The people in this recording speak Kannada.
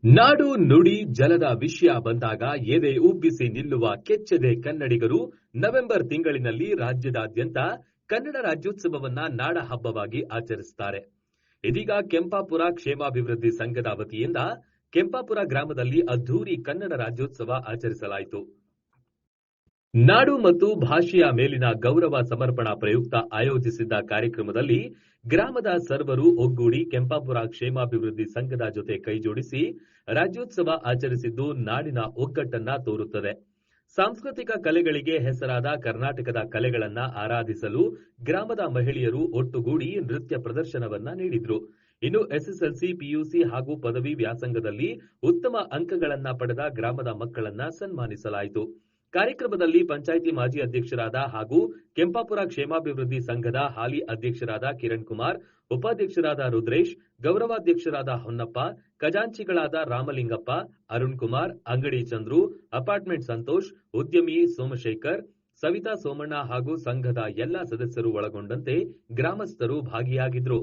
ನಾಡು ನುಡಿ ಜಲದ ವಿಷಯ ಬಂದಾಗ ಎದೆ ಉಬ್ಬಿಸಿ ನಿಲ್ಲುವ ಕೆಚ್ಚೆದೆ ಕನ್ನಡಿಗರು ನವೆಂಬರ್ ತಿಂಗಳಿನಲ್ಲಿ ರಾಜ್ಯದಾದ್ಯಂತ ಕನ್ನಡ ರಾಜ್ಯೋತ್ಸವವನ್ನ ನಾಡ ಹಬ್ಬವಾಗಿ ಆಚರಿಸುತ್ತಾರೆ. ಇದೀಗ ಕೆಂಪಾಪುರ ಕ್ಷೇಮಾಭಿವೃದ್ಧಿ ಸಂಘದ ವತಿಯಿಂದ ಕೆಂಪಾಪುರ ಗ್ರಾಮದಲ್ಲಿ ಅದ್ಧೂರಿ ಕನ್ನಡ ರಾಜ್ಯೋತ್ಸವ ಆಚರಿಸಲಾಯಿತು. ನಾಡು ಮತ್ತು ಭಾಷೆಯ ಮೇಲಿನ ಗೌರವ ಸಮರ್ಪಣಾ ಪ್ರಯುಕ್ತ ಆಯೋಜಿಸಿದ್ದ ಕಾರ್ಯಕ್ರಮದಲ್ಲಿ ಗ್ರಾಮದ ಸರ್ವರು ಒಗ್ಗೂಡಿ ಕೆಂಪಾಪುರ ಕ್ಷೇಮಾಭಿವೃದ್ಧಿ ಸಂಘದ ಜೊತೆ ಕೈಜೋಡಿಸಿ ರಾಜ್ಯೋತ್ಸವ ಆಚರಿಸಿದ್ದು ನಾಡಿನ ಒಗ್ಗಟ್ಟನ್ನ ತೋರುತ್ತದೆ. ಸಾಂಸ್ಕೃತಿಕ ಕಲೆಗಳಿಗೆ ಹೆಸರಾದ ಕರ್ನಾಟಕದ ಕಲೆಗಳನ್ನ ಆರಾಧಿಸಲು ಗ್ರಾಮದ ಮಹಿಳೆಯರು ಒಟ್ಟುಗೂಡಿ ನೃತ್ಯ ಪ್ರದರ್ಶನವನ್ನ ನೀಡಿದ್ರು. ಇನ್ನು ಎಸ್ಎಸ್ಎಲ್ಸಿ, ಪಿಯುಸಿ ಹಾಗೂ ಪದವಿ ವ್ಯಾಸಂಗದಲ್ಲಿ ಉತ್ತಮ ಅಂಕಗಳನ್ನ ಪಡೆದ ಗ್ರಾಮದ ಮಕ್ಕಳನ್ನ ಸನ್ಮಾನಿಸಲಾಯಿತು. ಕಾರ್ಯಕ್ರಮದಲ್ಲಿ ಪಂಚಾಯಿತಿ ಮಾಜಿ ಅಧ್ಯಕ್ಷರಾದ ಹಾಗೂ ಕೆಂಪಾಪುರ ಕ್ಷೇಮಾಭಿವೃದ್ಧಿ ಸಂಘದ ಹಾಲಿ ಅಧ್ಯಕ್ಷರಾದ ಕಿರಣ್ ಕುಮಾರ್, ಉಪಾಧ್ಯಕ್ಷರಾದ ರುದ್ರೇಶ್, ಗೌರವಾಧ್ಯಕ್ಷರಾದ ಹೊನ್ನಪ್ಪ, ಖಜಾಂಚಿಗಳಾದ ರಾಮಲಿಂಗಪ್ಪ, ಅರುಣ್ ಕುಮಾರ್, ಅಂಗಡಿ ಚಂದ್ರು, ಅಪಾರ್ಟ್ಮೆಂಟ್ ಸಂತೋಷ್, ಉದ್ಯಮಿ ಸೋಮಶೇಖರ್, ಸವಿತಾ ಸೋಮಣ್ಣ ಹಾಗೂ ಸಂಘದ ಎಲ್ಲಾ ಸದಸ್ಯರು ಒಳಗೊಂಡಂತೆ ಗ್ರಾಮಸ್ಥರು ಭಾಗಿಯಾಗಿದ್ರು.